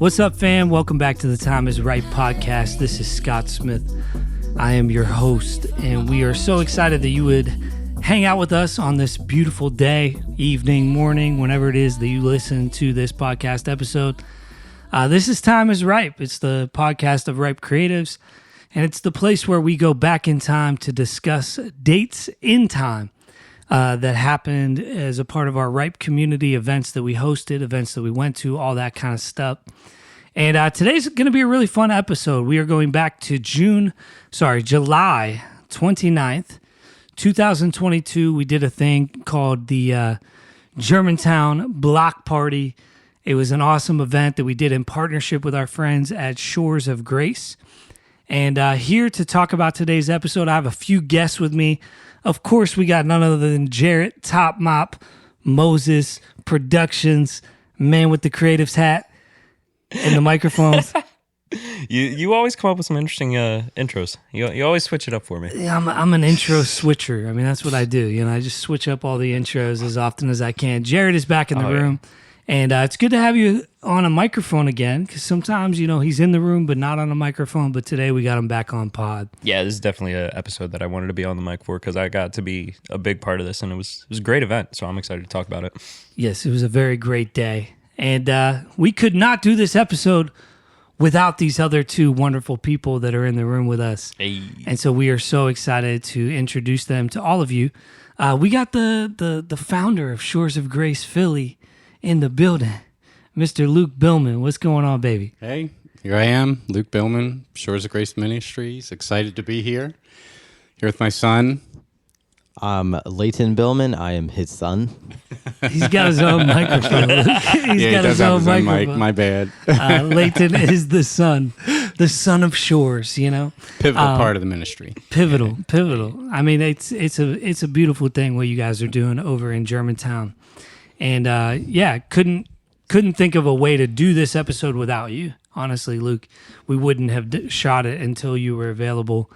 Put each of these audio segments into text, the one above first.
What's up, fam? Welcome back to the Time is Right podcast. This is Scott Smith. I am your host, and we are so excited that you would hang out with us on this beautiful day, evening, morning, whenever it is that you listen to this podcast episode. This is Time is Ripe. It's the podcast of Ripe Creatives, and it's the place where we go back in time to discuss dates in time that happened as a part of our Ripe community, events that we hosted, events that we went to, all that kind of stuff. And today's going to be a really fun episode. We are going back to July 29th, 2022. We did a thing called the Germantown Block Party. It was an awesome event that we did in partnership with our friends at Shores of Grace. And here to talk about today's episode, I have a few guests with me. Of course, we got none other than Jarrett, Top Mop, Moses Productions, man with the creatives hat and the microphones. You always come up with some interesting intros. You always switch it up for me. Yeah, I'm an intro switcher. I mean, that's what I do. You know, I just switch up all the intros as often as I can. Jarrett is back in the room. Yeah. And it's good to have you on a microphone again, because sometimes, you know, he's in the room but not on a microphone. But today we got him back on pod. Yeah, this is definitely an episode that I wanted to be on the mic for, because I got to be a big part of this, and it was a great event, so I'm excited to talk about it. Yes, it was a very great day. And we could not do this episode without these other two wonderful people that are in the room with us. Hey. And so we are so excited to introduce them to all of you. We got the founder of Shores of Grace Philly in the building, Mr. Luke Billman. What's going on, baby? Hey, here I am, Luke Billman, Shores of Grace Ministries. Excited to be here with my son. I'm Leyton Billman. I am his son. He's got his own microphone. He does have his own mic. My bad. Leyton is the son of Shores. You know, pivotal part of the ministry. Pivotal. I mean, it's a beautiful thing what you guys are doing over in Germantown. And couldn't think of a way to do this episode without you. Honestly, Luke, we wouldn't have shot it until you were available,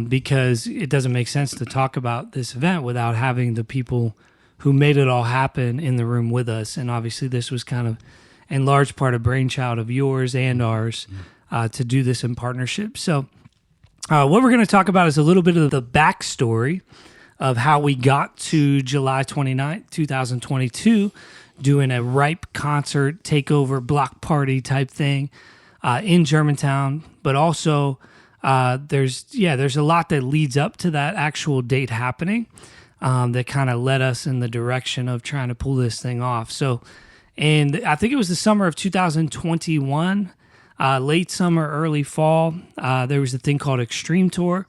because it doesn't make sense to talk about this event without having the people who made it all happen in the room with us. And obviously, this was kind of in large part a brainchild of yours and ours to do this in partnership. So what we're going to talk about is a little bit of the backstory of how we got to July 29th, 2022, doing a Ripe concert takeover block party type thing in Germantown. But also, there's a lot that leads up to that actual date happening that kind of led us in the direction of trying to pull this thing off. So, and I think it was the summer of 2021, late summer, early fall, there was a thing called Extreme Tour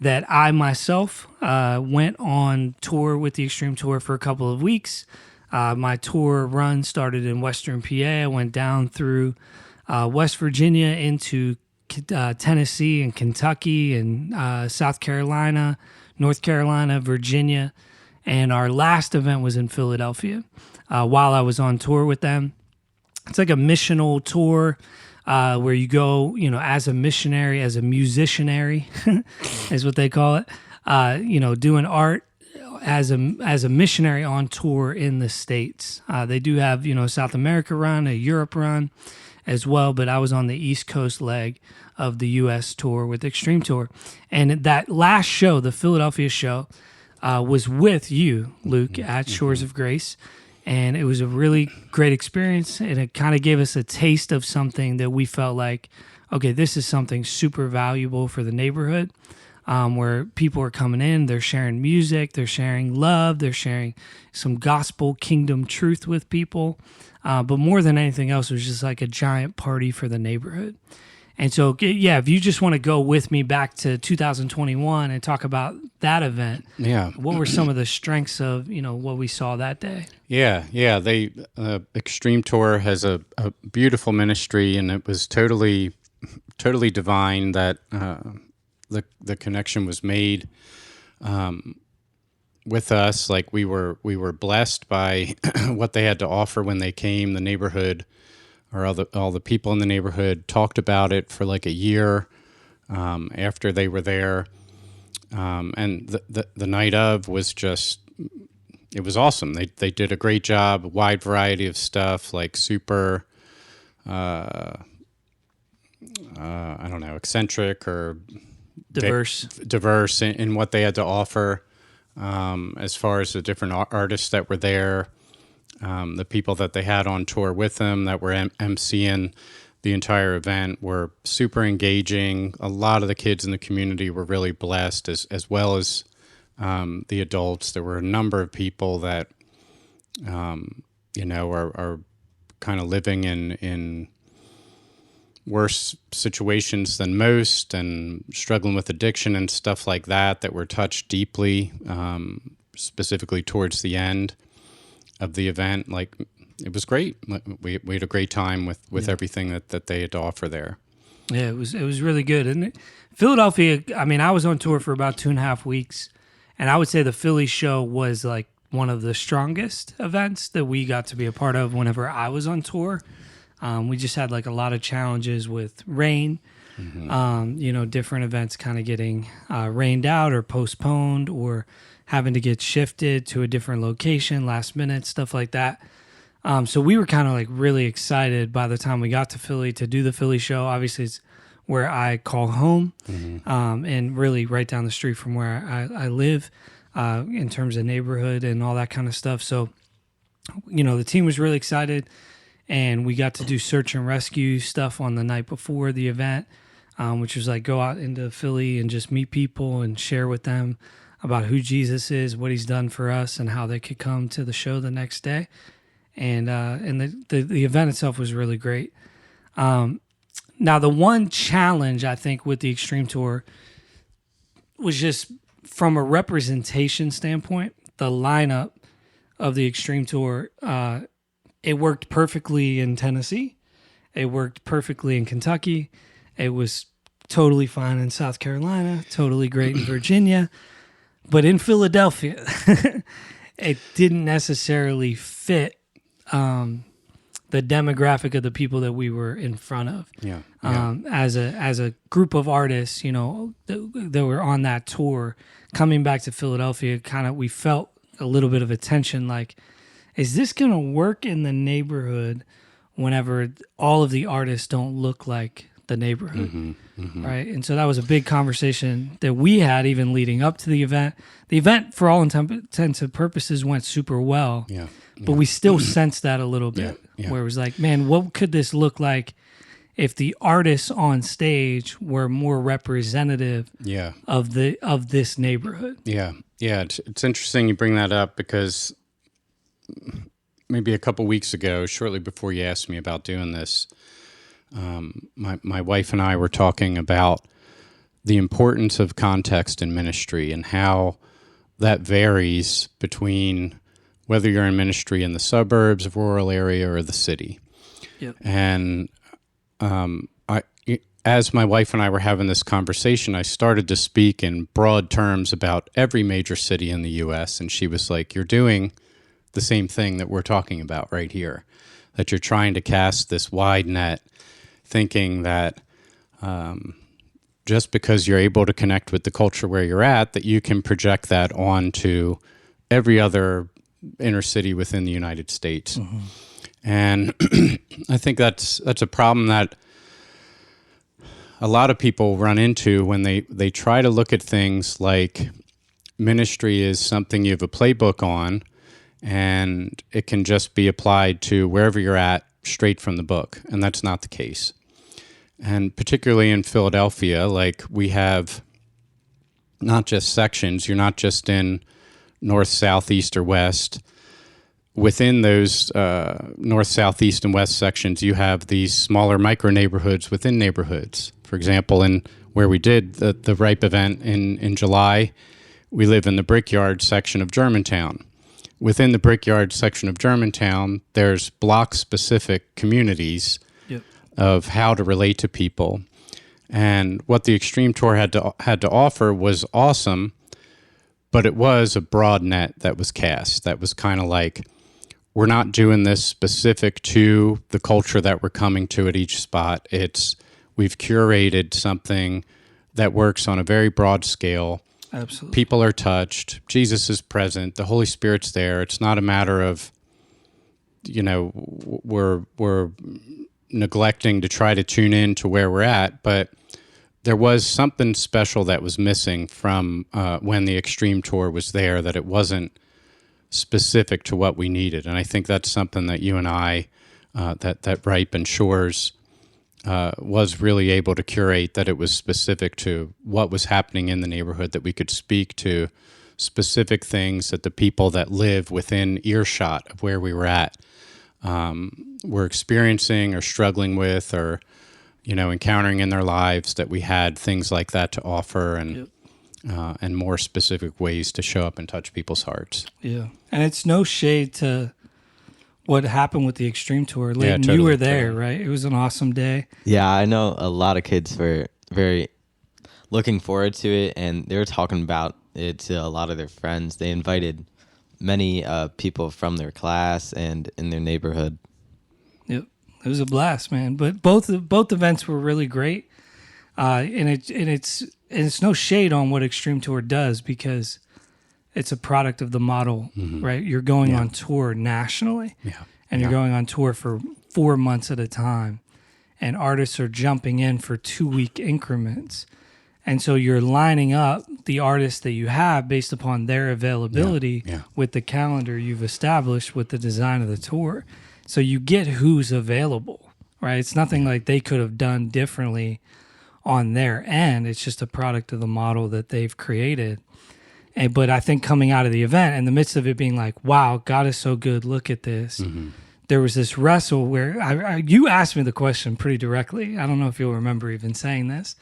that I myself went on tour with the Extreme Tour for a couple of weeks. My tour run started in Western PA. I went down through West Virginia into Tennessee and Kentucky and South Carolina, North Carolina, Virginia. And our last event was in Philadelphia while I was on tour with them. It's like a missional tour. Where you go, you know, as a missionary, as a musicianary, is what they call it. Doing art as a missionary on tour in the States. They do have, South America run, a Europe run as well, but I was on the East Coast leg of the U.S. tour with Extreme Tour. And that last show, the Philadelphia show, was with you, Luke, at Shores of Grace. And it was a really great experience, and it kind of gave us a taste of something that we felt like, okay, this is something super valuable for the neighborhood, where people are coming in, they're sharing music, they're sharing love, they're sharing some gospel kingdom truth with people. But more than anything else, it was just like a giant party for the neighborhood. And so, yeah, if you just want to go with me back to 2021 and talk about that event, what were some of the strengths of, what we saw that day? Yeah. They Extreme Tour has a beautiful ministry, and it was totally divine that the connection was made with us. Like we were blessed by what they had to offer when they came. The neighborhood, or all the people in the neighborhood, talked about it for like a year after they were there, and the night of was just, it was awesome. They did a great job, a wide variety of stuff, like super I don't know, eccentric or diverse in what they had to offer, as far as the different artists that were there, the people that they had on tour with them that were emceeing the entire event were super engaging. A lot of the kids in the community were really blessed, as well as the adults. There were a number of people that, are kind of living in worse situations than most and struggling with addiction and stuff like that were touched deeply, specifically towards the end of the event. Like, it was great. We had a great time with everything that they had to offer there. Yeah, it was really good. And Philadelphia, I mean, I was on tour for about 2.5 weeks, and I would say the Philly show was like one of the strongest events that we got to be a part of whenever I was on tour. We just had like a lot of challenges with rain, different events kind of getting rained out or postponed or having to get shifted to a different location last minute, stuff like that. So we were kind of like really excited by the time we got to Philly to do the Philly show. Obviously, it's where I call home, and really right down the street from where I live in terms of neighborhood and all that kind of stuff. So, the team was really excited. And we got to do search and rescue stuff on the night before the event, which was like go out into Philly and just meet people and share with them about who Jesus is, what he's done for us, and how they could come to the show the next day. And the event itself was really great. Now, the one challenge, I think, with the Extreme Tour was just from a representation standpoint, the lineup of the Extreme Tour, it worked perfectly in Tennessee. It worked perfectly in Kentucky. It was totally fine in South Carolina, totally great in Virginia. But in Philadelphia, it didn't necessarily fit the demographic of the people that we were in front of. Yeah. As a group of artists, that were on that tour, coming back to Philadelphia, we felt a little bit of a tension, like, is this going to work in the neighborhood whenever all of the artists don't look like the neighborhood, right? And so that was a big conversation that we had even leading up to the event. The event, for all intents and purposes, went super well, but we still sensed that a little bit, where it was like, man, what could this look like if the artists on stage were more representative of this neighborhood? Yeah. It's interesting you bring that up, because maybe a couple weeks ago, shortly before you asked me about doing this, my wife and I were talking about the importance of context in ministry and how that varies between whether you're in ministry in the suburbs, rural area, or the city. Yep. And as my wife and I were having this conversation, I started to speak in broad terms about every major city in the U.S., and she was like, you're doing the same thing that we're talking about right here, that you're trying to cast this wide net, thinking that just because you're able to connect with the culture where you're at, that you can project that onto every other inner city within the United States. And I think that's a problem that a lot of people run into when they try to look at things like ministry is something you have a playbook on, and it can just be applied to wherever you're at straight from the book. And that's not the case. And particularly in Philadelphia, like, we have not just sections. You're not just in north, south, east, or west. Within those north, south, east, and west sections, you have these smaller micro neighborhoods within neighborhoods. For example, in where we did the Ripe event in July, we live in the Brickyard section of Germantown. Within the Brickyard section of Germantown, there's block-specific communities of how to relate to people. And what the Extreme Tour had to offer was awesome, but it was a broad net that was cast. That was kind of like, we're not doing this specific to the culture that we're coming to at each spot. We've curated something that works on a very broad scale. Absolutely. People are touched. Jesus is present. The Holy Spirit's there. It's not a matter of, we're neglecting to try to tune in to where we're at, but there was something special that was missing from when the Extreme Tour was there, that it wasn't specific to what we needed. And I think that's something that you and I, that Ripe and Shores was really able to curate, that it was specific to what was happening in the neighborhood, that we could speak to specific things that the people that live within earshot of where we were at were experiencing or struggling with, or encountering in their lives, that we had things like that to offer, and more specific ways to show up and touch people's hearts. Yeah. And it's no shade to what happened with the Extreme Tour. Leyton, totally, you were there, totally. right? It was an awesome day. Yeah, I know a lot of kids were very looking forward to it, and they were talking about it to a lot of their friends. They invited many people from their class and in their neighborhood. Yep. It was a blast, man. But both events were really great. And it's no shade on what Extreme Tour does, because it's a product of the model, right? You're going on tour nationally, and you're going on tour for 4 months at a time, and artists are jumping in for 2-week increments. And so you're lining up the artists that you have based upon their availability with the calendar you've established with the design of the tour. So you get who's available, right? It's nothing like they could have done differently on their end. It's just a product of the model that they've created. But I think coming out of the event, in the midst of it being like, wow, God is so good, look at this. There was this wrestle where you asked me the question pretty directly. I don't know if you'll remember even saying this,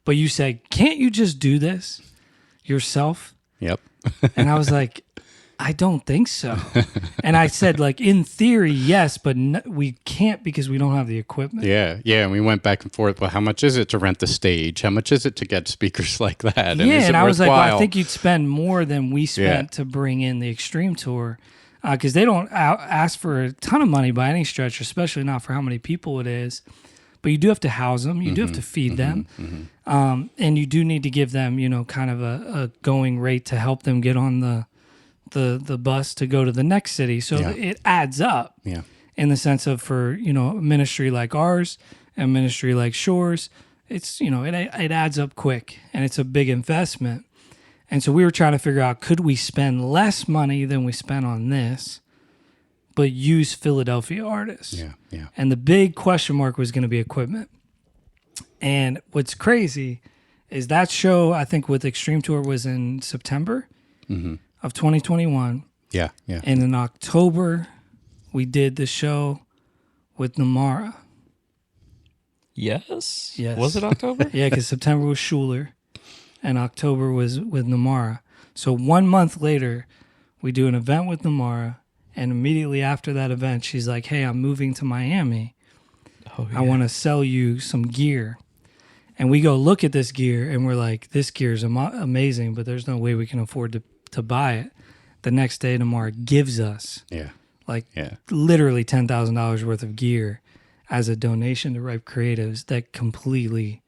but you said, can't you just do this yourself? Yep. And I was like, I don't think so. And I said, like, in theory, yes, but we can't, because we don't have the equipment. Yeah. And we went back and forth. Well, how much is it to rent the stage? How much is it to get speakers like that? And And I was like, well, I think you'd spend more than we spent to bring in the Extreme Tour, because they don't ask for a ton of money by any stretch, especially not for how many people it is. But you do have to house them. You do have to feed them. And you do need to give them, kind of a going rate to help them get on the bus to go to the next city. So it adds up in the sense of, for, a ministry like ours and a ministry like Shores, it's, it adds up quick, and it's a big investment. And so we were trying to figure out, could we spend less money than we spent on this, but use Philadelphia artists? Yeah. And the big question mark was going to be equipment. And what's crazy is that show, I think, with Extreme Tour was in September of 2021. Yeah. And in October, we did the show with Namarah. Yes. Yes. Was it October? Yeah, because September was Schuler, and October was with Namarah. So 1 month later, we do an event with Namarah, and immediately after that event, she's like, hey, I'm moving to Miami. Oh, yeah. I want to sell you some gear. And we go look at this gear, and we're like, this gear is amazing, but there's no way we can afford to buy it. The next day, Namarah gives us literally $10,000 worth of gear as a donation to Ripe Creatives that completely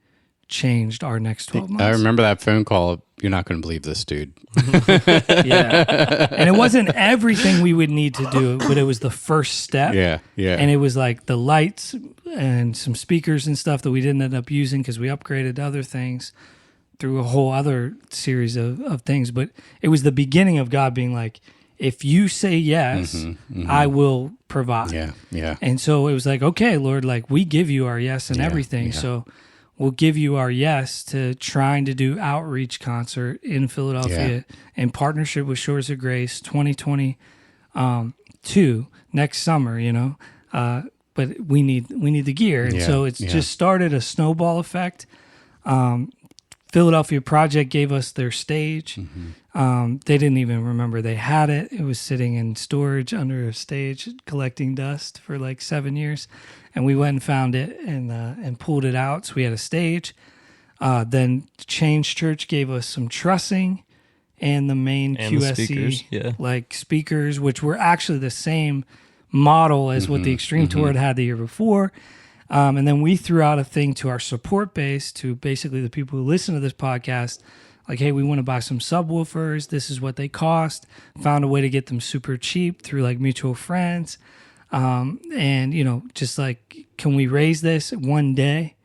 changed our next 12 months. I remember that phone call. You're not going to believe this, dude. Yeah. And it wasn't everything we would need to do, but it was the first step. Yeah. And it was like the lights and some speakers and stuff that we didn't end up using because we upgraded other things through a whole other series of things. But it was the beginning of God being like, if you say yes, I will provide. Yeah. And so it was like, okay, Lord, like we give you our yes and everything. Yeah. So we'll give you our yes to trying to do outreach concert in Philadelphia in partnership with Shores of Grace 2022 next summer, but we need the gear. And so it's just started a snowball effect. Philadelphia Project gave us their stage. They didn't even remember they had it. It was sitting in storage under a stage collecting dust for like 7 years. And we went and found it and pulled it out. So we had a stage. Then Change Church gave us some trussing and the main and QSE speakers, speakers, which were actually the same model as what the Extreme Tour had the year before. And then we threw out a thing to our support base, to basically the people who listen to this podcast, like, hey, we want to buy some subwoofers. This is what they cost. Found a way to get them super cheap through like mutual friends. And, just like, can we raise this one day?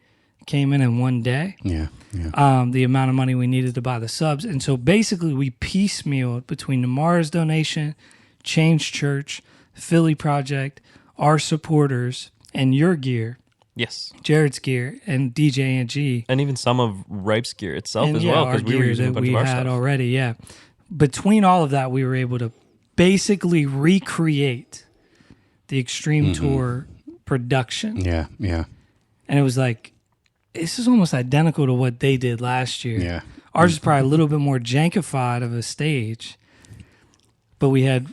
Came in one day. Yeah. The amount of money we needed to buy the subs. And so basically we piecemealed between Namarah's donation, Change Church, Philly Project, our supporters, and your gear, Yes. Jarrett's gear, and DJ and G. And even some of Ripe's gear itself And as well, our because we were gear using a that bunch we of our had stuff. already, yeah. Between all of that, we were able to basically recreate the Extreme Tour production. Yeah. And it was like, this is almost identical to what they did last year. Yeah. Ours is probably a little bit more jankified of a stage, but we had,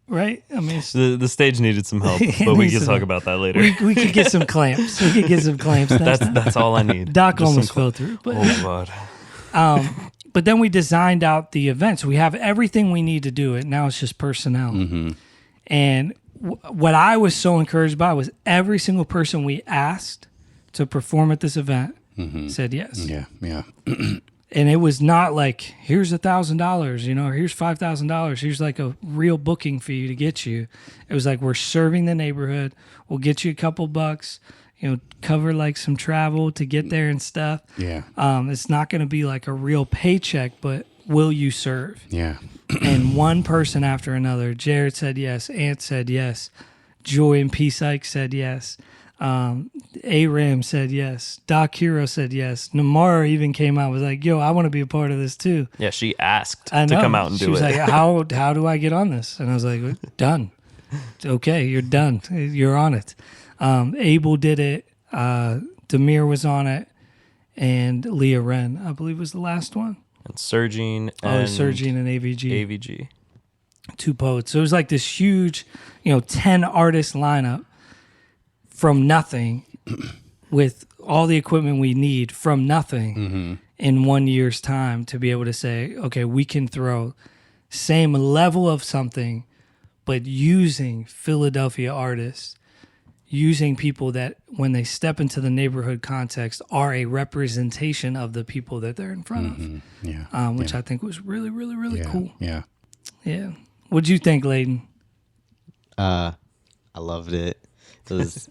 right? I mean, The stage needed some help, It but we needs can some talk help. about that later. we could get some clamps. We could get some clamps. That's all I need. Doc Just some almost fell through. But, Oh God. but then we designed out the event. So we have everything we need to do it. Now it's just personnel. And what I was so encouraged by was every single person we asked to perform at this event said yes. Yeah. And it was not like, here's $1,000, or here's $5,000. Here's like a real booking fee to get you. It was like, we're serving the neighborhood. We'll get you a couple bucks, cover like some travel to get there and stuff. Yeah. It's not going to be like a real paycheck, but will you serve? Yeah. And one person after another, Jarrett said yes. Ant said yes. Joy and P. Syke said yes. A-Ram said yes. Doc Hero said yes. Namarah even came out, was like, yo, I want to be a part of this too. Yeah, she asked I to know. come out and she do was it. like, how do I get on this? And I was like, done. Okay, you're done. You're on it. Abel did it. Demir was on it. And Leah Wren, I believe, was the last one. And Surging Surging and AVG. AVG. Two poets. So it was like this huge, 10 artist lineup from nothing with all the equipment we need from nothing in 1 year's time to be able to say, okay, we can throw same level of something, but using Philadelphia artists, using people that when they step into the neighborhood context are a representation of the people that they're in front of. Yeah. Which I think was really, really, really cool. Yeah. Yeah. What'd you think, Leyton? I loved it. It was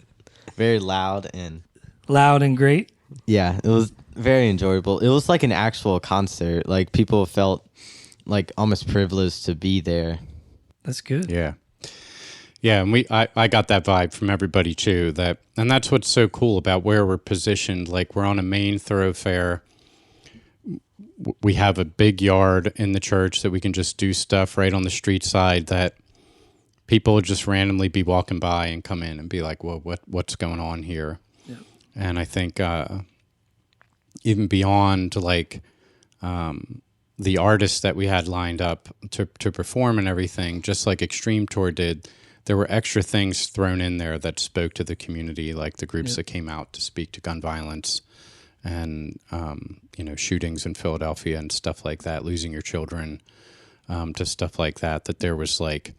very loud and Loud and great? yeah, it was very enjoyable. It was like an actual concert. Like people felt like almost privileged to be there. That's good. Yeah. Yeah, and I got that vibe from everybody too. And that's what's so cool about where we're positioned. Like we're on a main thoroughfare. We have a big yard in the church that we can just do stuff right on the street side that people would just randomly be walking by and come in and be like, "Well, what's going on here?" Yeah. And I think even beyond like the artists that we had lined up to perform and everything, just like Extreme Tour did, there were extra things thrown in there that spoke to the community, like the groups that came out to speak to gun violence and, shootings in Philadelphia and stuff like that, losing your children, to stuff like that, that there was like,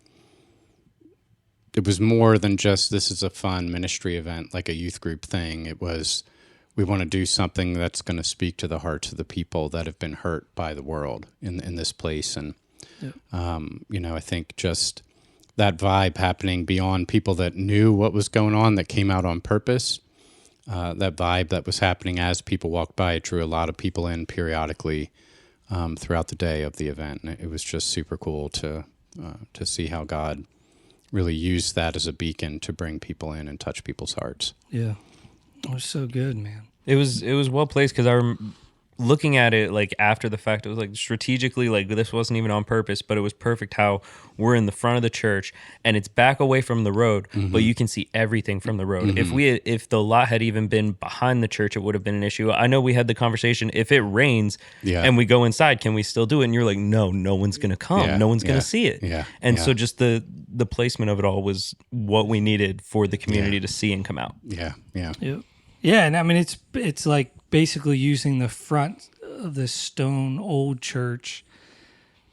it was more than just, this is a fun ministry event, like a youth group thing. It was, we want to do something that's going to speak to the hearts of the people that have been hurt by the world in this place. And, I think just that vibe happening beyond people that knew what was going on, that came out on purpose, that vibe that was happening as people walked by, it drew a lot of people in periodically throughout the day of the event. And it was just super cool to see how God really used that as a beacon to bring people in and touch people's hearts. Yeah. It was so good, man. It was well placed because looking at it like after the fact, it was like strategically, like this wasn't even on purpose, but it was perfect how we're in the front of the church and it's back away from the road, but you can see everything from the road. If the lot had even been behind the church, it would have been an issue. I know we had the conversation, if it rains and we go inside, can we still do it? And you're like, no one's going to come. Yeah, no one's going to see it. Yeah, And so just the placement of it all was what we needed for the community to see and come out. Yeah. Yep. Yeah, and I mean it's like basically using the front of the stone old church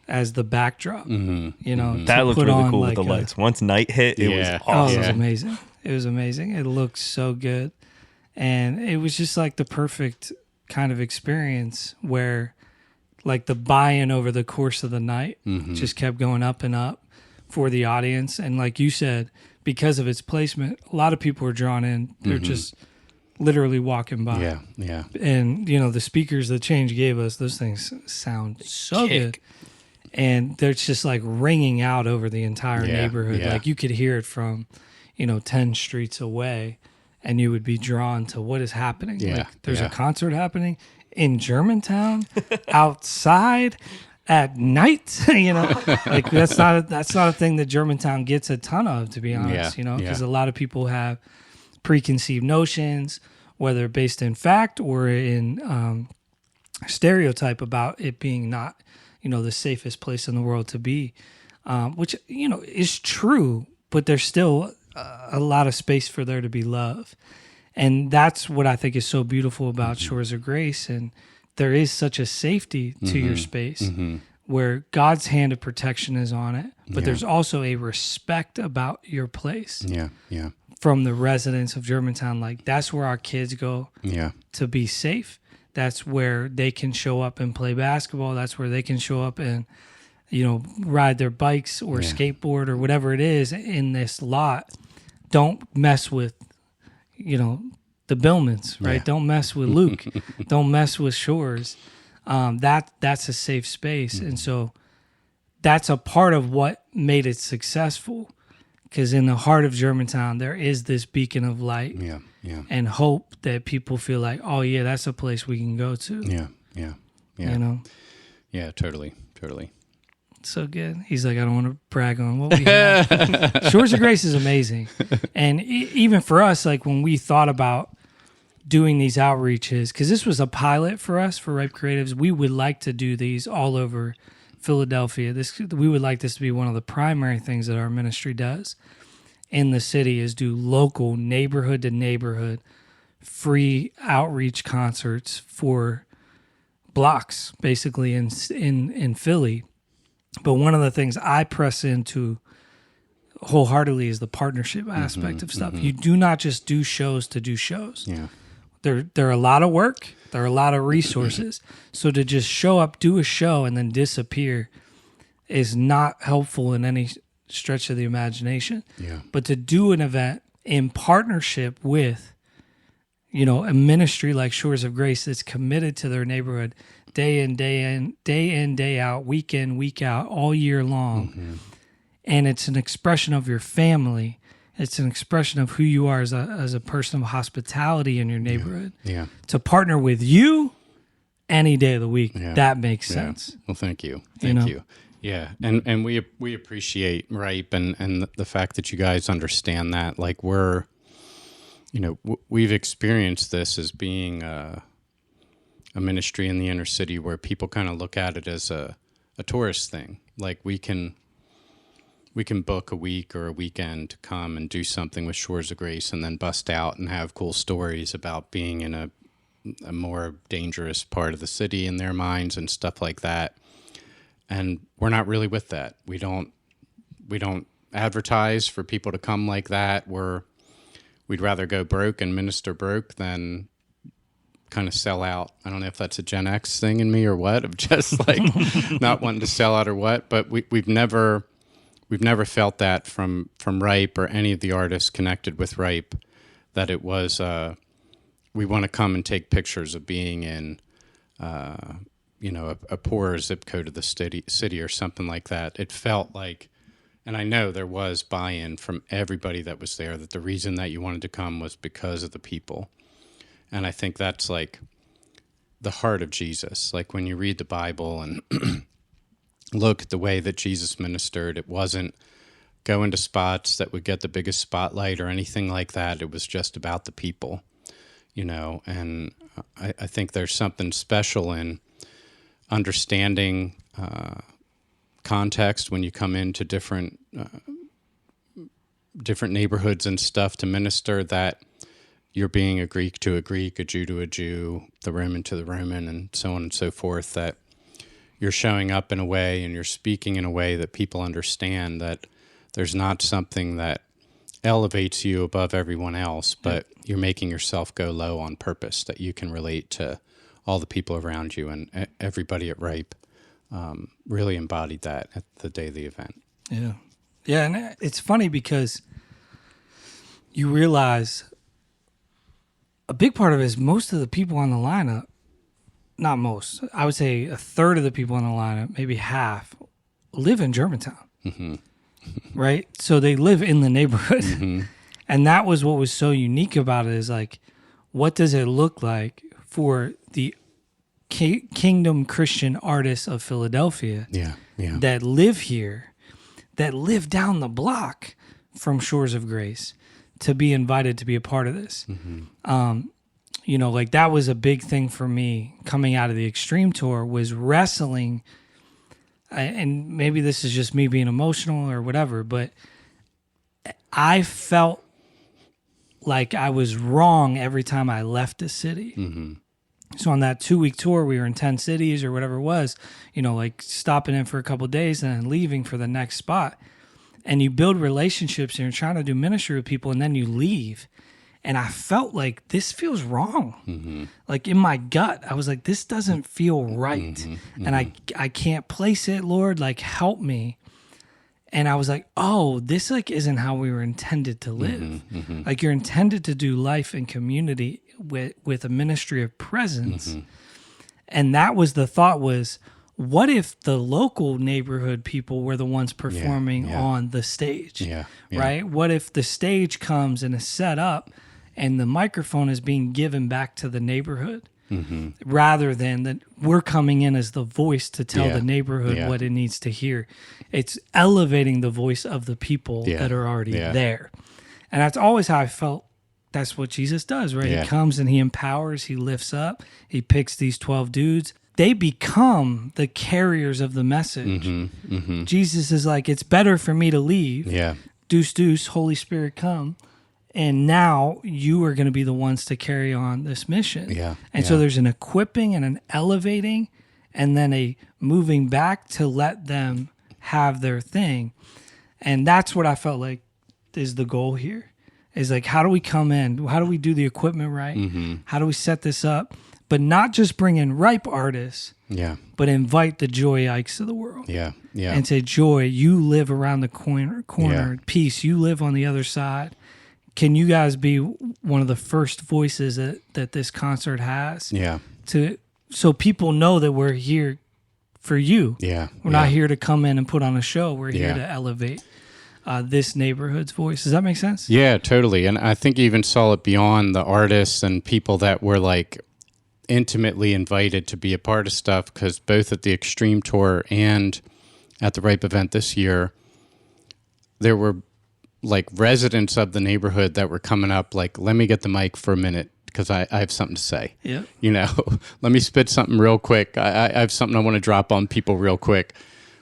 as the backdrop. That looked put really on cool like with the lights. Once night hit, it was Yeah. Oh, awesome. it was amazing. It was amazing. It looked so good. And it was just like the perfect kind of experience where like the buy-in over the course of the night just kept going up and up for the audience. And like you said, because of its placement, a lot of people are drawn in. They're just literally walking by. Yeah, yeah. And, the speakers that Change gave us, those things sound so good. And they're just like ringing out over the entire neighborhood. Yeah. Like you could hear it from, 10 streets away, and you would be drawn to what is happening. Yeah, Like there's yeah. a concert happening in Germantown outside at night. Like that's not a thing that Germantown gets a ton of, to be honest. Yeah, Because yeah. a lot of people have preconceived notions, whether based in fact or in stereotype about it being not, the safest place in the world to be, which, is true, but there's still a lot of space for there to be love. And that's what I think is so beautiful about Shores of Grace. And there is such a safety to your space where God's hand of protection is on it, but there's also a respect about your place. Yeah, yeah, From the residents of Germantown. Like that's where our kids go yeah, to be safe. That's where they can show up and play basketball. That's where they can show up and, ride their bikes or skateboard or whatever it is in this lot. Don't mess with, the Billmans, right? Yeah. Don't mess with Luke. Don't mess with Shores. That's a safe space. And so that's a part of what made it successful. Because in the heart of Germantown, there is this beacon of light yeah, yeah, and hope that people feel like, oh yeah, that's a place we can go to. yeah, yeah, yeah. Yeah, totally. So good. He's like, I don't want to brag on what we have. Shores of Grace is amazing. And even for us, like when we thought about doing these outreaches, because this was a pilot for us, for Ripe Creatives, we would like to do these all over Philadelphia. We would like this to be one of the primary things that our ministry does in the city, is do local neighborhood to neighborhood free outreach concerts for blocks, basically in Philly. But one of the things I press into wholeheartedly is the partnership aspect of stuff. You do not just do shows to do shows. Yeah, They're a lot of work. There are a lot of resources. So to just show up, do a show, and then disappear is not helpful in any stretch of the imagination. yeah, But to do an event in partnership with, a ministry like Shores of Grace that's committed to their neighborhood day in, day out, week in, week out, all year long. And it's an expression of your family. It's an expression of who you are as a person of hospitality in your neighborhood. yeah. To partner with you any day of the week, Yeah. that makes sense. Well, thank you. You know? Thank you. Yeah. And we appreciate Ripe and the fact that you guys understand that. Like we've experienced this as being a ministry in the inner city where people kind of look at it as a tourist thing. Like we can book a week or a weekend to come and do something with Shores of Grace and then bust out and have cool stories about being in a more dangerous part of the city in their minds and stuff like that. And we're not really with that. We don't advertise for people to come like that. We'd rather go broke and minister broke than kind of sell out. I don't know if that's a Gen X thing in me or what, of just like not wanting to sell out or what, but we've never felt that from Ripe or any of the artists connected with Ripe, that it was we want to come and take pictures of being in a poorer zip code of the city or something like that. It felt like, and I know there was buy-in from everybody that was there, that the reason that you wanted to come was because of the people. And I think that's like the heart of Jesus. Like when you read the Bible and look at the way that Jesus ministered, it wasn't go into spots that would get the biggest spotlight or anything like that. It was just about the people, and I think there's something special in understanding context when you come into different neighborhoods and stuff to minister, that you're being a Greek to a Greek, a Jew to a Jew, the Roman to the Roman, and so on and so forth, that you're showing up in a way and you're speaking in a way that people understand that there's not something that elevates you above everyone else, but you're making yourself go low on purpose, that you can relate to all the people around you. And everybody at Ripe really embodied that at the day of the event. Yeah. Yeah, and it's funny because you realize a big part of it is most of the people on the lineup, not most, I would say a third of the people on the lineup, maybe half, live in Germantown. Mm-hmm. Right? So they live in the neighborhood. Mm-hmm. And that was what was so unique about it, is like, what does it look like for the Kingdom Christian artists of Philadelphia Yeah. Yeah. that live here, that live down the block from Shores of Grace, to be invited to be a part of this. Mm-hmm. You know, like that was a big thing for me coming out of the Extreme Tour, was wrestling. And maybe this is just me being emotional or whatever, but I felt like I was wrong every time I left the city. Mm-hmm. So on that 2-week tour, we were in 10 cities or whatever it was, you know, like stopping in for a couple of days and then leaving for the next spot. And you build relationships and you're trying to do ministry with people, and then you leave. And I felt like this feels wrong. Mm-hmm. Like in my gut, I was like, this doesn't feel right. Mm-hmm. And I can't place it, Lord, like help me. And I was like, oh, this like isn't how we were intended to live. Mm-hmm. Like you're intended to do life in community with a ministry of presence. Mm-hmm. And that was the thought, was, what if the local neighborhood people were the ones performing on the stage? Yeah. Right? What if the stage comes and is set up and the microphone is being given back to the neighborhood, rather than that we're coming in as the voice to tell the neighborhood what it needs to hear? It's elevating the voice of the people that are already there. And that's always how I felt. That's what Jesus does, right? Yeah. He comes and he empowers, he lifts up, he picks these 12 dudes. They become the carriers of the message. Jesus is like, it's better for me to leave. Yeah. Deuce, deuce, Holy Spirit, come. And now you are going to be the ones to carry on this mission. Yeah. And so there's an equipping and an elevating, and then a moving back to let them have their thing. And that's what I felt like is the goal here, is like, how do we come in? How do we do the equipment right? How do we set this up? But not just bring in ripe artists, but invite the Joy Ikes of the world. Yeah. And say, Joy, you live around the corner. Peace, you live on the other side. Can you guys be one of the first voices that this concert has? Yeah. So people know that we're here for you. Yeah. We're not here to come in and put on a show. We're here to elevate this neighborhood's voice. Does that make sense? Yeah, totally. And I think you even saw it beyond the artists and people that were like intimately invited to be a part of stuff, because both at the Extreme Tour and at the Ripe event this year, there were like residents of the neighborhood that were coming up like, let me get the mic for a minute because I have something to say. Yeah. You know, let me spit something real quick. I have something I want to drop on people real quick.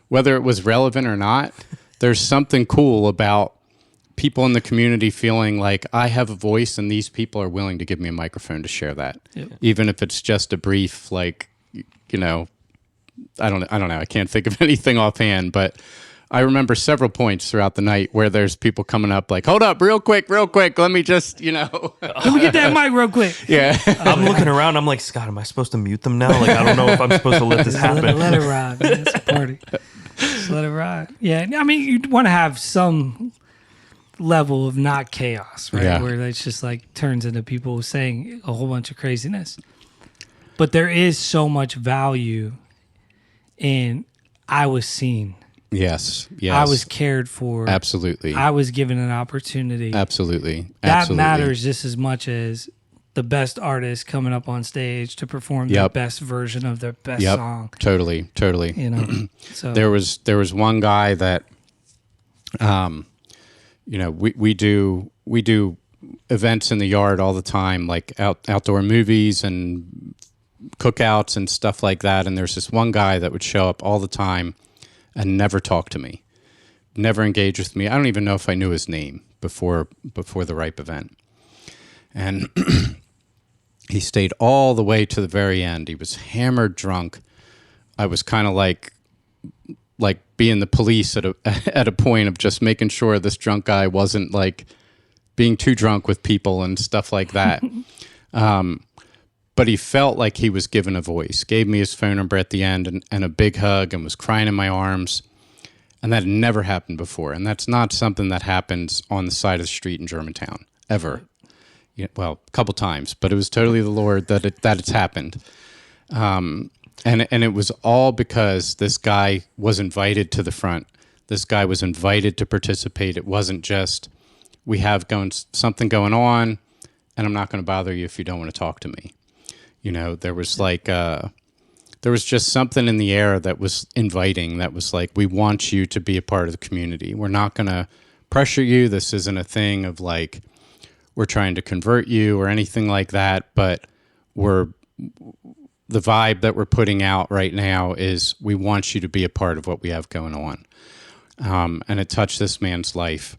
Whether it was relevant or not, there's something cool about people in the community feeling like I have a voice and these people are willing to give me a microphone to share that. Yeah. Even if it's just a brief, like, you know, I don't know. I can't think of anything offhand, but I remember several points throughout the night where there's people coming up like, hold up, real quick. Let me just, you know. Let me get that mic real quick. Yeah. I'm looking around. I'm like, Scott, am I supposed to mute them now? Like, I don't know if I'm supposed to let this happen. Let it ride, man. It's a party. Just let it ride. Yeah. I mean, you want to have some level of not chaos, right? Yeah. Where it's just like turns into people saying a whole bunch of craziness. But there is so much value in I was seen. Yes. I was cared for. Absolutely. I was given an opportunity. Absolutely. That matters just as much as the best artist coming up on stage to perform their best version of their best song. Totally. You know, so there was one guy that, you know, we do events in the yard all the time, like outdoor movies and cookouts and stuff like that. And there's this one guy that would show up all the time and never talk to me, never engage with me. I don't even know if I knew his name before the Ripe event. And he stayed all the way to the very end. He was hammered drunk. I was kind of like being the police at a point of just making sure this drunk guy wasn't like being too drunk with people and stuff like that. But he felt like he was given a voice, gave me his phone number at the end and a big hug and was crying in my arms. And that had never happened before. And that's not something that happens on the side of the street in Germantown ever. Yeah, well, a couple times, but it was totally the Lord that it's happened. And it was all because this guy was invited to the front. This guy was invited to participate. It wasn't just, we have something going on, and I'm not going to bother you if you don't want to talk to me. There was like, there was just something in the air that was inviting, that was like, we want you to be a part of the community. We're not going to pressure you. This isn't a thing of like, we're trying to convert you or anything like that, but the vibe that we're putting out right now is we want you to be a part of what we have going on. And it touched this man's life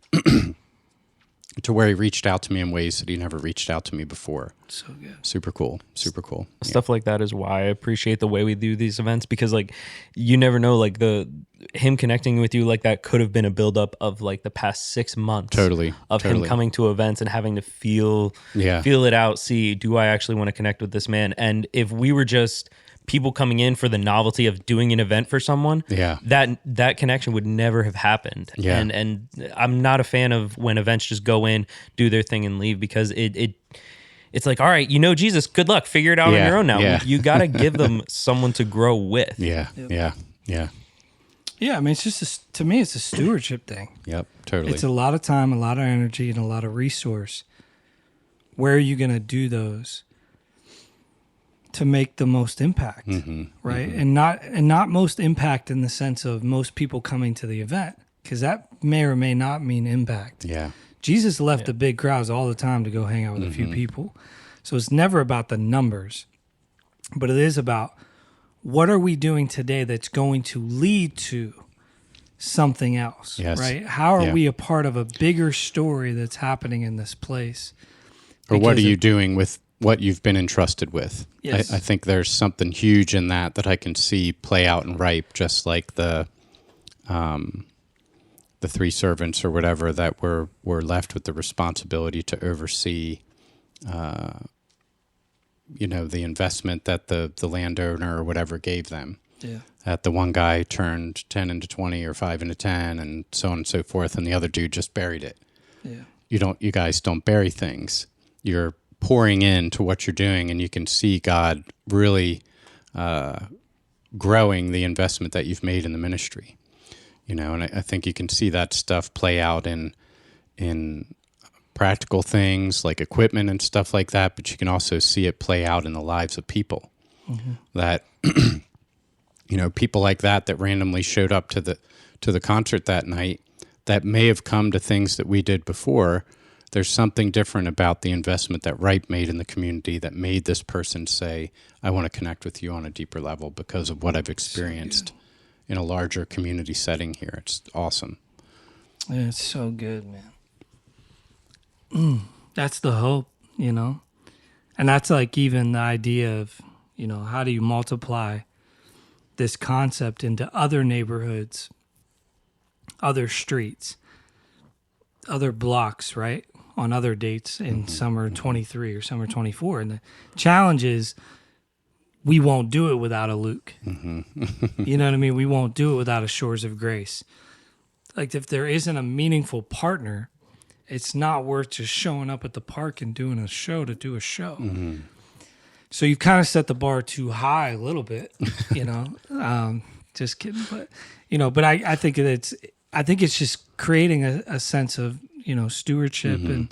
to where he reached out to me in ways that he never reached out to me before. So good. Super cool. Super cool. Stuff like that is why I appreciate the way we do these events, because like you never know, like him connecting with you like that could have been a buildup of like the past 6 months. Totally. Him coming to events and having to feel it out, see, do I actually want to connect with this man? And if we were just people coming in for the novelty of doing an event for someone, that connection would never have happened. Yeah. And I'm not a fan of when events just go in, do their thing and leave, because it's like, all right, Jesus, good luck, figure it out on your own now. Yeah. You got to give them someone to grow with. Yeah. Yep. Yeah. Yeah, I mean, it's just to me, it's a stewardship thing. Yep, totally. It's a lot of time, a lot of energy, and a lot of resource. Where are you going to do those to make the most impact, right? Mm-hmm. And not most impact in the sense of most people coming to the event, because that may or may not mean impact. Yeah. Jesus left the big crowds all the time to go hang out with a few people. So it's never about the numbers, but it is about what are we doing today that's going to lead to something else, right? How are we a part of a bigger story that's happening in this place? Or what are you doing with what you've been entrusted with? Yes. I think there's something huge in that I can see play out and ripe, just like the 3 servants or whatever that were left with the responsibility to oversee, the investment that the landowner or whatever gave them. Yeah. That the one guy turned 10 into 20 or 5 into 10 and so on and so forth, and the other dude just buried it. Yeah. You guys don't bury things. You're pouring into what you're doing, and you can see God really growing the investment that you've made in the ministry. And I think you can see that stuff play out in practical things like equipment and stuff like that, but you can also see it play out in the lives of people. Mm-hmm. That people like that randomly showed up to the concert that night that may have come to things that we did before. There's something different about the investment that Ripe made in the community that made this person say, I want to connect with you on a deeper level because of what I've experienced in a larger community setting here. It's awesome. Yeah, it's so good, man. That's the hope, And that's like even the idea of, how do you multiply this concept into other neighborhoods, other streets, other blocks, right? On other dates in summer 23 or summer 24. And the challenge is we won't do it without a Luke. You know what I mean? We won't do it without a Shores of Grace. Like if there isn't a meaningful partner, it's not worth just showing up at the park and doing a show to do a show. Mm-hmm. So you've kind of set the bar too high a little bit, just kidding. But I think it's just creating a sense of, stewardship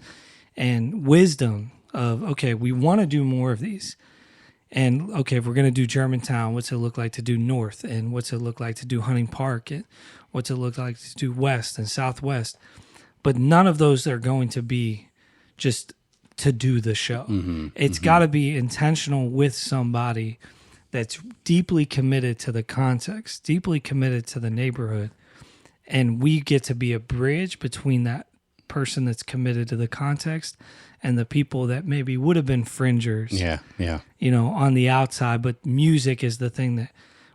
and wisdom of, okay, we want to do more of these. And okay, if we're going to do Germantown, what's it look like to do North? And what's it look like to do Hunting Park? And what's it look like to do West and Southwest? But none of those are going to be just to do the show. It's got to be intentional with somebody that's deeply committed to the context, deeply committed to the neighborhood. And we get to be a bridge between that person that's committed to the context and the people that maybe would have been fringers. Yeah. On the outside, but music is the thing that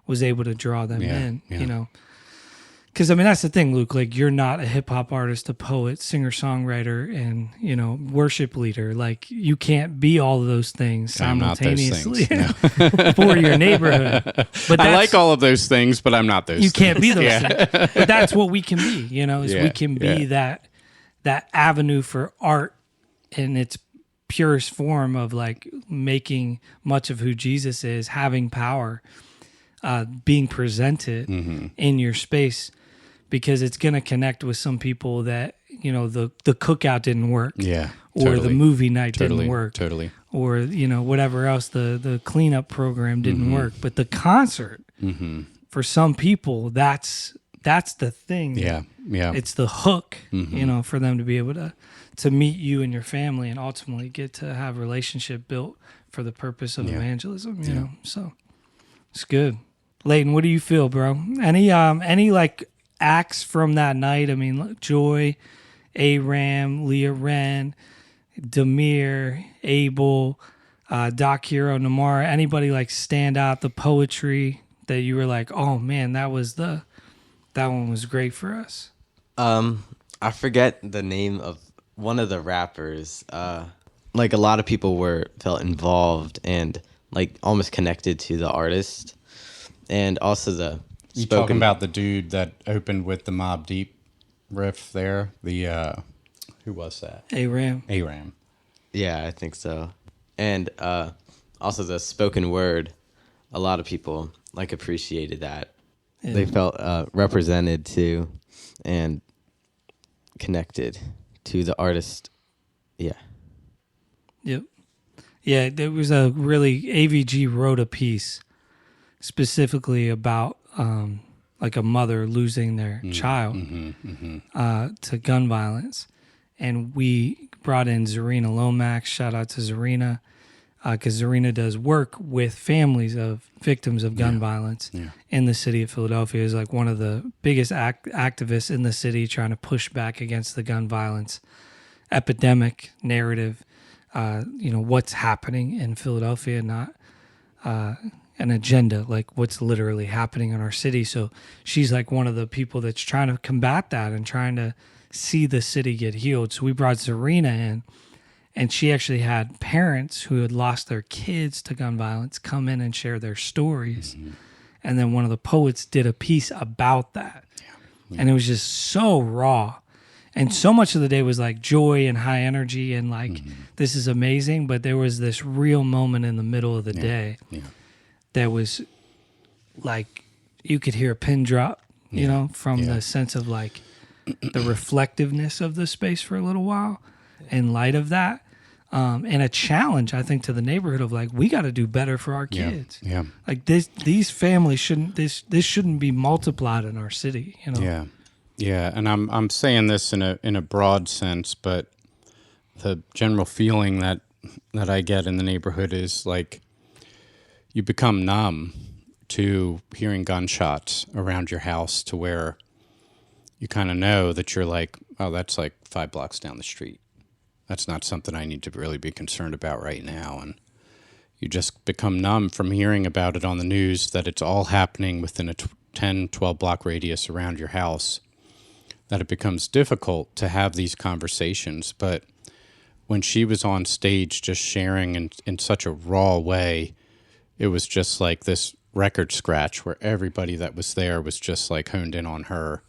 was able to draw them in, Because, that's the thing, Luke. Like, you're not a hip-hop artist, a poet, singer-songwriter, and, worship leader. Like, you can't be all of those things simultaneously for your neighborhood. But I like all of those things, but I'm not those things. You can't be those things. But that's what we can be, we can be that avenue for art in its purest form of like making much of who Jesus is, having power, being presented in your space, because it's going to connect with some people that, you know, the cookout didn't work. Yeah. Or Totally. the movie night Totally. didn't work. Totally. Or, you know, whatever else, the cleanup program didn't work. But the concert, for some people, that's the thing. Yeah. Yeah. It's the hook, you know, for them to be able to meet you and your family and ultimately get to have a relationship built for the purpose of evangelism, you know. So it's good. Leyton, what do you feel, bro? Any like acts from that night? I mean, look, Joy, Aram, Leah Wren, Demir, Abel, Doc Hero, Namarah, anybody like stand out, the poetry that you were like, oh man, that one was great for us? I forget the name of one of the rappers. Like a lot of people felt involved and like almost connected to the artist, and also the You talking about the dude that opened with the Mobb Deep riff there? The who was that? Aram. Aram. Yeah, I think so. And also the spoken word. A lot of people like appreciated that. Yeah. They felt represented too, and connected to the artist. Yeah. Yep. Yeah, there was a really, AVG wrote a piece specifically about like a mother losing their child to gun violence. And we brought in Zarina Lomax. Shout out to Zarina, because Zarina does work with families of victims of gun violence in the city of Philadelphia. Is like one of the biggest activists in the city trying to push back against the gun violence epidemic narrative. You know, what's happening in Philadelphia, not an agenda, like what's literally happening in our city. So she's like one of the people that's trying to combat that and trying to see the city get healed. So we brought Zarina in, and she actually had parents who had lost their kids to gun violence come in and share their stories. And then one of the poets did a piece about that. And it was just so raw. And so much of the day was like joy and high energy and like, this is amazing. But there was this real moment in the middle of the day that was like, you could hear a pin drop, you know, from the sense of like the reflectiveness of the space for a little while in light of that. And a challenge, I think, to the neighborhood of like, we got to do better for our kids. Yeah. Like these families shouldn't, this shouldn't be multiplied in our city, you know? Yeah. Yeah, and I'm saying this in a broad sense, but the general feeling that I get in the neighborhood is like you become numb to hearing gunshots around your house, to where you kind of know that you're like, oh, that's like 5 blocks down the street. That's not something I need to really be concerned about right now. And you just become numb from hearing about it on the news, that it's all happening within a 10, 12 block radius around your house, that it becomes difficult to have these conversations. But when she was on stage just sharing in such a raw way, it was just like this record scratch where everybody that was there was just like honed in on her,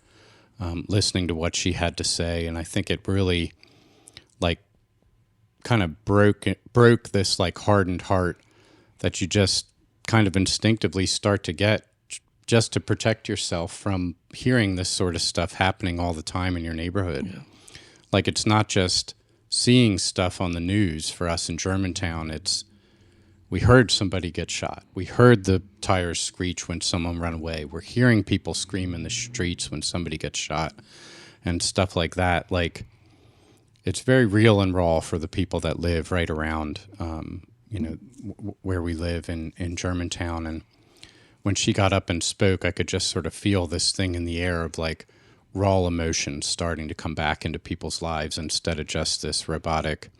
listening to what she had to say. And I think it really like kind of broke this like hardened heart that you just kind of instinctively start to get, just to protect yourself from hearing this sort of stuff happening all the time in your neighborhood. Yeah. Like, it's not just seeing stuff on the news for us in Germantown. It's, we heard somebody get shot. We heard the tires screech when someone ran away. We're hearing people scream in the streets when somebody gets shot and stuff like that. Like, it's very real and raw for the people that live right around, you know, where we live in Germantown. And when she got up and spoke, I could just sort of feel this thing in the air of like raw emotions starting to come back into people's lives, instead of just this robotic,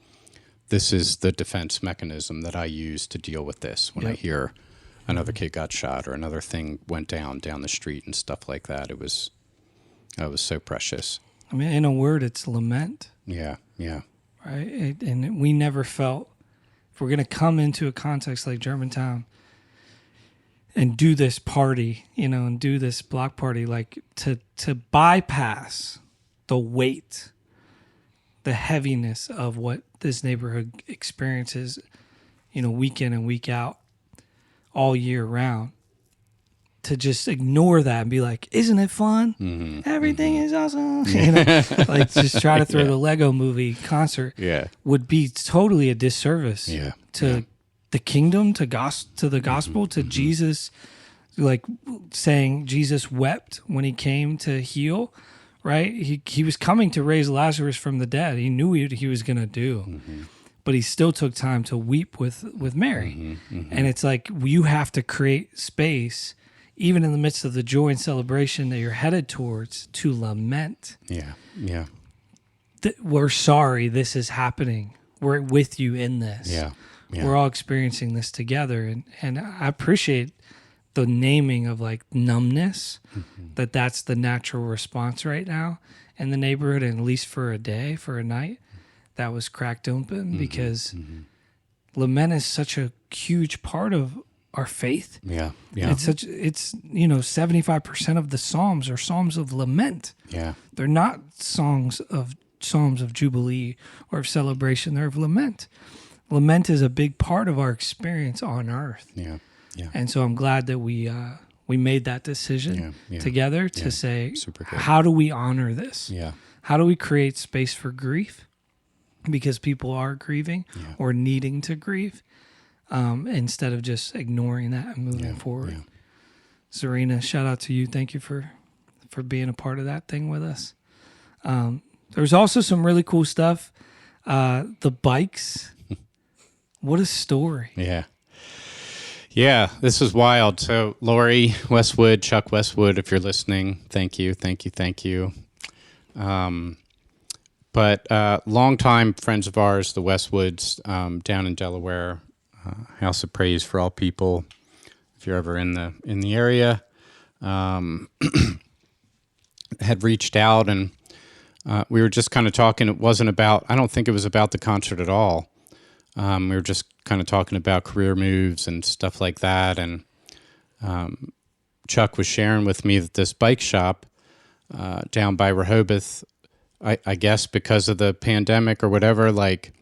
this is the defense mechanism that I use to deal with this when I hear another kid got shot or another thing went down the street and stuff like that. It was so precious. I mean, in a word, it's lament. Yeah, yeah. Right? And we never felt, if we're going to come into a context like Germantown and do this party, you know, and do this block party, like to bypass the weight the heaviness of what this neighborhood experiences, week in and week out, all year round, to just ignore that and be like, isn't it fun? Everything is awesome. Like just try to throw the Lego movie concert would be totally a disservice to the kingdom, to the gospel, to Jesus, like saying Jesus wept when he came to heal, right? He was coming to raise Lazarus from the dead. He knew what he was going to do. But he still took time to weep with Mary. And it's like you have to create space, even in the midst of the joy and celebration that you're headed towards, to lament. Yeah. We're sorry this is happening. We're with you in this. Yeah. We're all experiencing this together. And I appreciate the naming of like numbness, that's the natural response right now in the neighborhood, and at least for a day, for a night, that was cracked open because lament is such a huge part of our faith. Yeah. It's 75% of the Psalms are Psalms of lament. Yeah. They're not Psalms of Jubilee or of celebration. They're of lament. Lament is a big part of our experience on earth. Yeah. And so I'm glad that we made that decision together to say, how do we honor this? Yeah. How do we create space for grief? Because people are grieving or needing to grieve, instead of just ignoring that and moving forward. Yeah. Serena, shout out to you. Thank you for being a part of that thing with us. There's also some really cool stuff. The bikes. What a story. Yeah. Yeah, this is wild. So Lori Westwood, Chuck Westwood, if you're listening, thank you. But longtime friends of ours, the Westwoods, down in Delaware, House of Praise for All People. If you're ever in the area, had reached out, and we were just kind of talking. It wasn't about. I don't think it was about the concert at all. We were just kind of talking about career moves and stuff like that. And Chuck was sharing with me that this bike shop down by Rehoboth, I guess because of the pandemic or whatever, like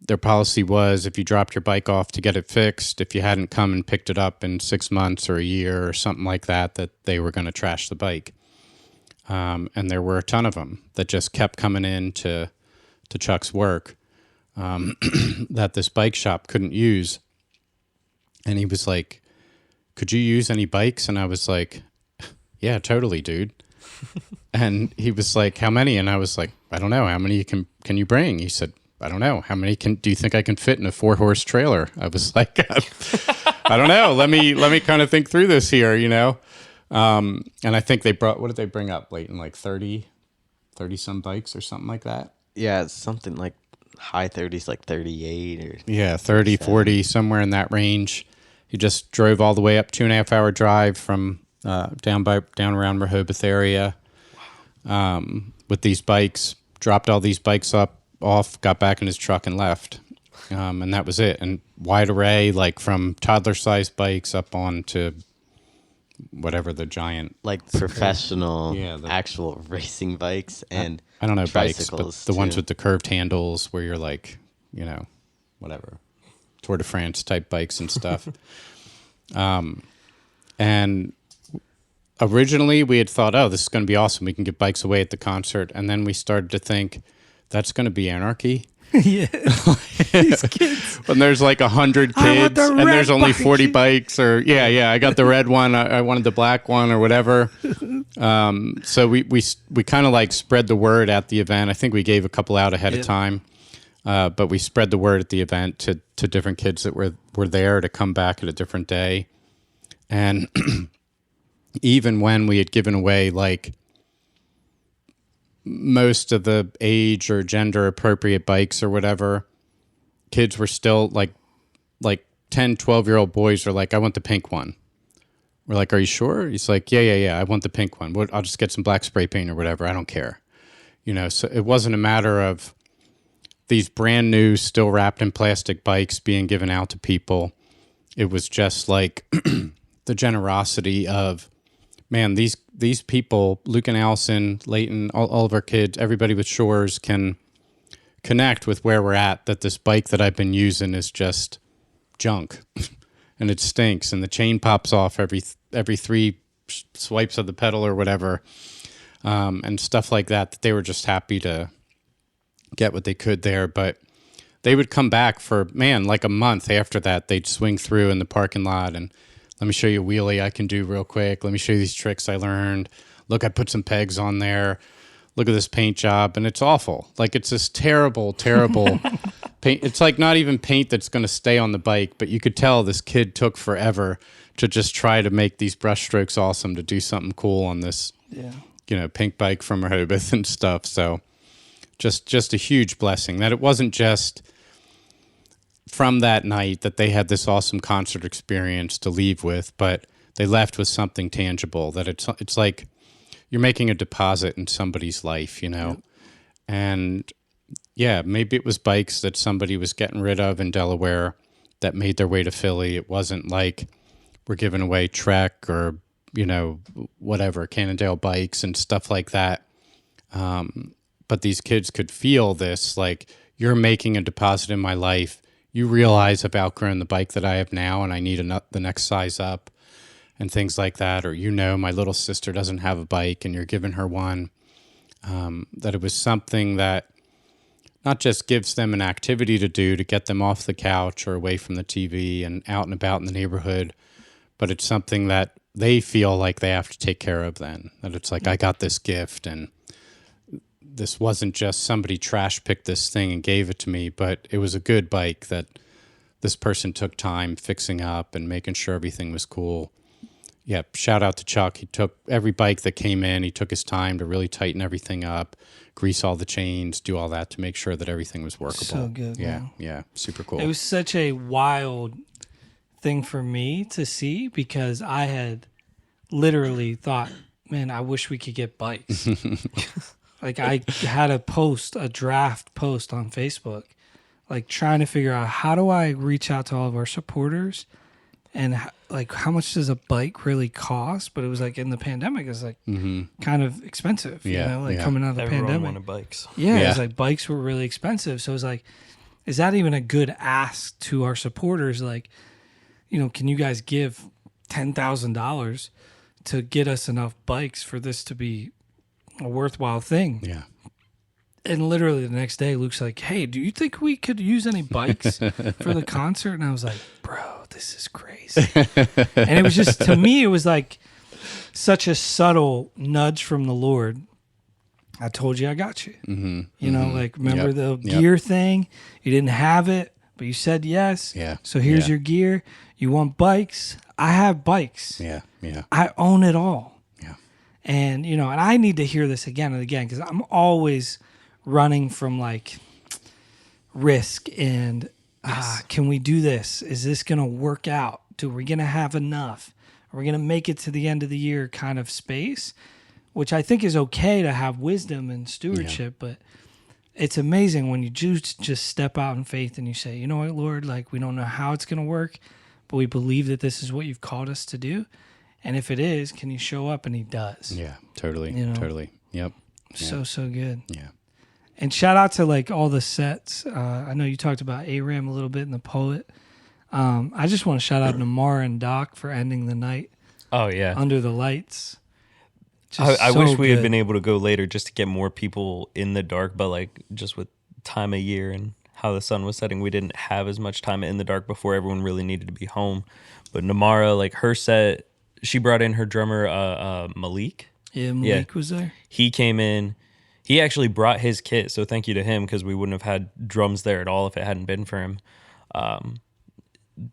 their policy was if you dropped your bike off to get it fixed, if you hadn't come and picked it up in 6 months or a year or something like that, that they were going to trash the bike. And there were a ton of them that just kept coming in to Chuck's work. That this bike shop couldn't use. And he was like, could you use any bikes? And I was like, yeah, totally, dude. And he was like, how many? And I was like, I don't know. How many can you bring? He said, I don't know. How many do you think I can fit in a 4-horse trailer? I was like, I don't know. Let me kind of think through this here, And I think they brought, what did they bring up, Leyton? Like 30 some bikes or something like that? Yeah, it's something like high 30s, like 38 or 30, 40, somewhere in that range. He just drove all the way up, 2.5 hour drive from down around Rehoboth area. Wow. With these bikes, dropped all these bikes off, got back in his truck and left. And that was it. And wide array, like from toddler sized bikes up on to whatever the giant, like professional, actual racing bikes and I don't know bikes, but the too. ones with the curved handles where you're like, whatever, Tour de France type bikes and stuff. And originally we had thought, oh, this is going to be awesome. We can give bikes away at the concert. And then we started to think that's going to be anarchy. Yeah. These kids. When there's like 100 kids and there's only 40 bikes or I got the red one. I wanted the black one or whatever. So we kind of like spread the word at the event. I think we gave a couple out ahead of time. But we spread the word at the event to different kids that were there to come back at a different day. And even when we had given away like most of the age or gender appropriate bikes or whatever, kids were still like 10, 12-year-old boys are like, I want the pink one. We're like, are you sure? He's like, yeah, I want the pink one. I'll just get some black spray paint or whatever. I don't care. So it wasn't a matter of these brand new, still wrapped in plastic bikes being given out to people. It was just like the generosity of, man, these people, Luke and Allison, Leyton, all of our kids, everybody with Shores can connect with where we're at, that this bike that I've been using is just junk and it stinks and the chain pops off every 3 swipes of the pedal or whatever, and stuff like that, that they were just happy to get what they could there. But they would come back for, like a month after that. They'd swing through in the parking lot and let me show you a wheelie I can do real quick. Let me show you these tricks I learned. Look, I put some pegs on there. Look at this paint job. And it's awful. Like, it's this terrible, terrible paint. It's like not even paint that's going to stay on the bike, but you could tell this kid took forever to just try to make these brush strokes awesome, to do something cool on this, pink bike from Rehoboth and stuff. So just a huge blessing that it wasn't just from that night that they had this awesome concert experience to leave with, but they left with something tangible, that it's like you're making a deposit in somebody's life, Yep. And maybe it was bikes that somebody was getting rid of in Delaware that made their way to Philly. It wasn't like we're giving away Trek or, whatever, Cannondale bikes and stuff like that. But these kids could feel this, like, you're making a deposit in my life. You realize I've outgrown the bike that I have now and I need the next size up and things like that. Or, my little sister doesn't have a bike and you're giving her one. That it was something that not just gives them an activity to do to get them off the couch or away from the TV and out and about in the neighborhood, but it's something that they feel like they have to take care of then. That it's like, I got this gift and this wasn't just somebody trash picked this thing and gave it to me, but it was a good bike that this person took time fixing up and making sure everything was cool. Yeah, shout out to Chuck. He took every bike that came in, he took his time to really tighten everything up, grease all the chains, do all that to make sure that everything was workable. So good. Yeah, super cool. It was such a wild thing for me to see because I had literally thought, man, I wish we could get bikes. Like, I had a draft post on Facebook, like trying to figure out how do I reach out to all of our supporters and like how much does a bike really cost? But it was like in the pandemic, it's like kind of expensive, coming out of the Everyone pandemic. wanted bikes. Yeah, it was like bikes were really expensive. So it was like, is that even a good ask to our supporters? Like, can you guys give $10,000 to get us enough bikes for this to be a worthwhile thing? Yeah. And literally the next day, Luke's like, hey, do you think we could use any bikes for the concert? And I was like, bro, this is crazy. And it was just, to me, it was like such a subtle nudge from the Lord. I told you I got you. Like, remember the gear thing? You didn't have it, but you said yes. Yeah. So here's your gear. You want bikes? I have bikes. Yeah. I own it all. Yeah. And, and I need to hear this again and again because I'm always running from like risk and can we do this? Is this going to work out? Are we going to have enough? Are we going to make it to the end of the year kind of space? Which I think is okay to have wisdom and stewardship, but it's amazing when you just step out in faith and you say, you know what, Lord, like we don't know how it's going to work, but we believe that this is what you've called us to do. And if it is, can you show up? And he does. Yeah, totally. Totally. Yep. So good. Yeah. And shout out to like all the sets. I know you talked about Aram a little bit in the Poet. I just want to shout out Namarah and Doc for ending the night. Oh, yeah. Under the lights. I wish we had been able to go later just to get more people in the dark, but like just with time of year and how the sun was setting, we didn't have as much time in the dark before everyone really needed to be home. But Namarah, like her set, she brought in her drummer, Malik. Yeah, Malik was there. He came in. He actually brought his kit, so thank you to him because we wouldn't have had drums there at all if it hadn't been for him.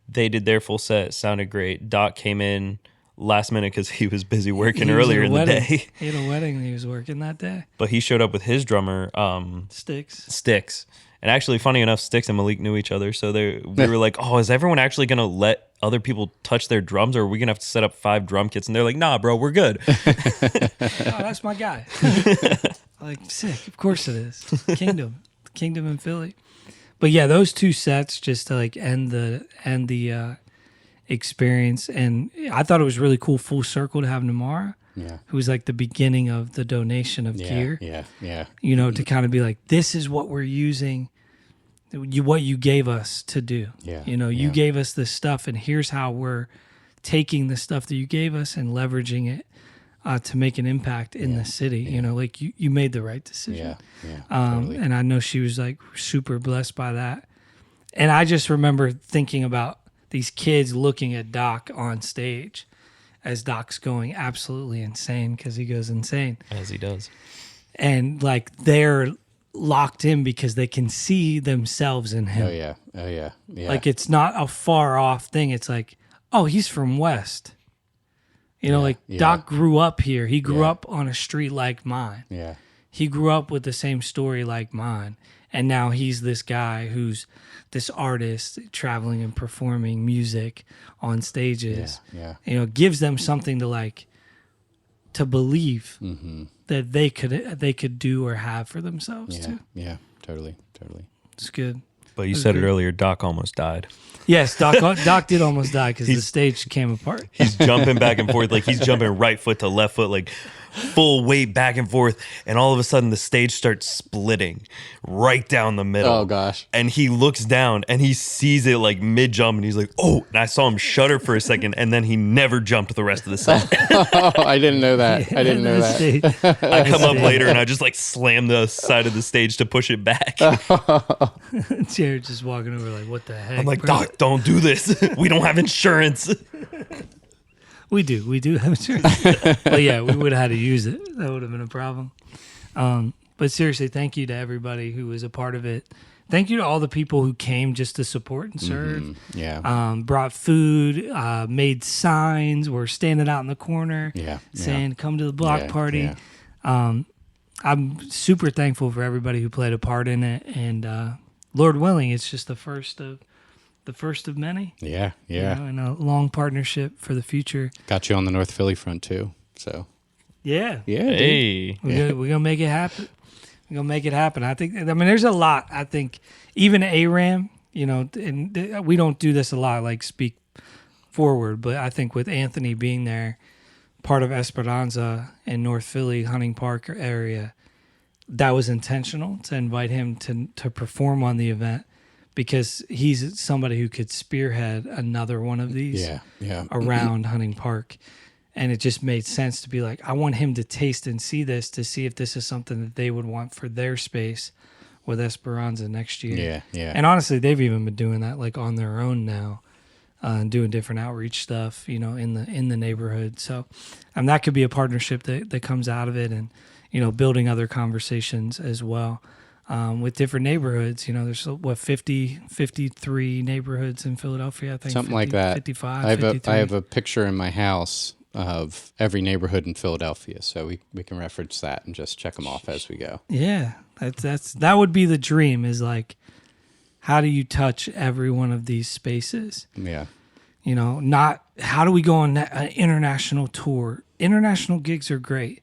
They did their full set, sounded great. Doc came in last minute because he was busy working earlier in the day. He had a wedding and he was working that day. But he showed up with his drummer, Sticks. And actually, funny enough, Sticks and Malik knew each other, so we were like, oh, is everyone actually going to let other people touch their drums, or are we going to have to set up 5 drum kits? And they're like, nah, bro, we're good. Oh, that's my guy. Like, sick. Of course it is. Kingdom in Philly. But yeah, those 2 sets just to like end the experience. And I thought it was really cool, full circle, to have Namarah, Yeah. who was like the beginning of the donation of gear. Yeah. You know, to kind of be like, this is what we're using, what you gave us to do. Yeah, You know, you yeah. gave us this stuff, and here's how we're taking the stuff that you gave us and leveraging it to make an impact in the city. You know, like you made the right decision. Yeah. Totally. And I know she was like super blessed by that. And I just remember thinking about these kids looking at Doc on stage as Doc's going absolutely insane, because he goes insane. As he does. And like they're locked in because they can see themselves in him. Oh yeah. Like it's not a far off thing. It's like, oh, he's from West. You know, like Doc grew up here. He grew up on a street like mine. Yeah. He grew up with the same story like mine. And now he's this guy who's this artist traveling and performing music on stages. Yeah. You know, gives them something to like, to believe that they could do or have for themselves too. Yeah. Totally. It's good. But you said it earlier, Doc almost died. Yes, Doc did almost die because the stage came apart. He's jumping back and forth, like he's jumping right foot to left foot, like full weight back and forth. And all of a sudden, the stage starts splitting right down the middle. Oh, gosh. And he looks down and he sees it like mid jump, and he's like, "Oh!" And I saw him shudder for a second, and then he never jumped the rest of the set. Oh, I didn't know that. I didn't know that. I come up later and I just like slam the side of the stage to push it back. Jarrett just walking over like, what the heck? I'm like, bro? "Doc, don't do this. We don't have insurance." We do have insurance. But yeah, we would have had to use it. That would have been a problem. But seriously, thank you to everybody who was a part of it. Thank you to all the people who came just to support and serve. Yeah. Brought food, made signs, were standing out in the corner saying, come to the block party. Yeah. I'm super thankful for everybody who played a part in it. And Lord willing, it's just the first of many. Yeah. You know, and a long partnership for the future. Got you on the North Philly front too. So Yeah. yeah. Dude. Hey, We're gonna make it happen. We're gonna make it happen. I think. I mean, there's a lot. I think even ARAM, you know, and we don't do this a lot, like speak forward. But I think with Anthony being there, part of Esperanza and North Philly Hunting Park area, that was intentional to invite him to perform on the event, because he's somebody who could spearhead another one of these around Hunting Park. And it just made sense to be like, I want him to taste and see this, to see if this is something that they would want for their space with Esperanza next year. Yeah. And honestly, they've even been doing that like on their own now, and doing different outreach stuff, you know, in the neighborhood. So that could be a partnership that comes out of it, and, you know, building other conversations as well. With different neighborhoods, you know, there's 53 neighborhoods in Philadelphia, I think. Something like that. 55, I have a picture in my house of every neighborhood in Philadelphia, so we can reference that and just check them off as we go. Yeah, that would be the dream, is like, how do you touch every one of these spaces? Yeah. You know, not how do we go on an international tour? International gigs are great.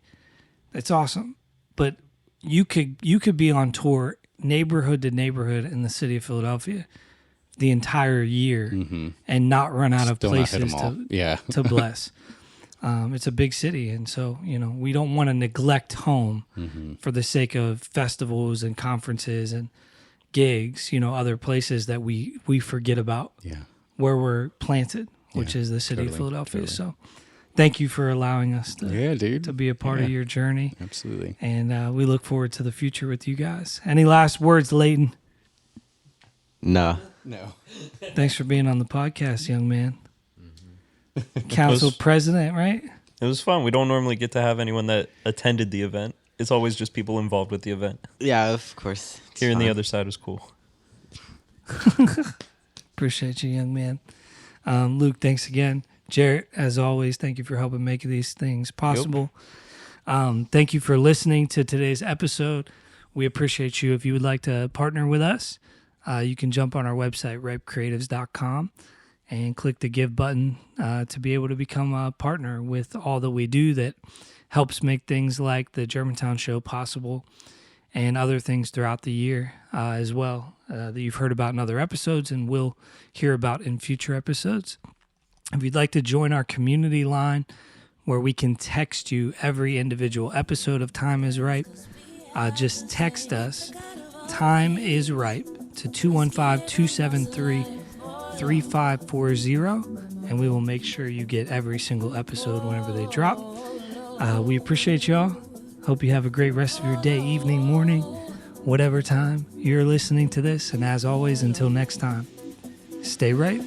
That's awesome. But you could be on tour neighborhood to neighborhood in the city of Philadelphia the entire year and not run out of Still not hit places 'em all. to bless. It's a big city, and so, you know, we don't want to neglect home for the sake of festivals and conferences and gigs, you know, other places that we forget about where we're planted, which is the city of Philadelphia. So thank you for allowing us to be a part of your journey. Absolutely. And we look forward to the future with you guys. Any last words, Leyton? No. Thanks for being on the podcast, young man. Council president, right? it was fun. We don't normally get to have anyone that attended the event. It's always just people involved with the event. Yeah, of course. It's Hearing fun. the other side was cool. Appreciate you, young man. Luke, thanks again. Jarrett, as always, thank you for helping make these things possible. Thank you for listening to today's episode. We appreciate you. If you would like to partner with us, you can jump on our website, ripecreatives.com, and click the give button to be able to become a partner with all that we do that helps make things like the Germantown show possible, and other things throughout the year as well that you've heard about in other episodes and will hear about in future episodes. If you'd like to join our community line where we can text you every individual episode of Time is Ripe, just text us Time is Ripe to 215-273-3540, and we will make sure you get every single episode whenever they drop. We appreciate y'all. Hope you have a great rest of your day, evening, morning, whatever time you're listening to this. And as always, until next time, stay ripe.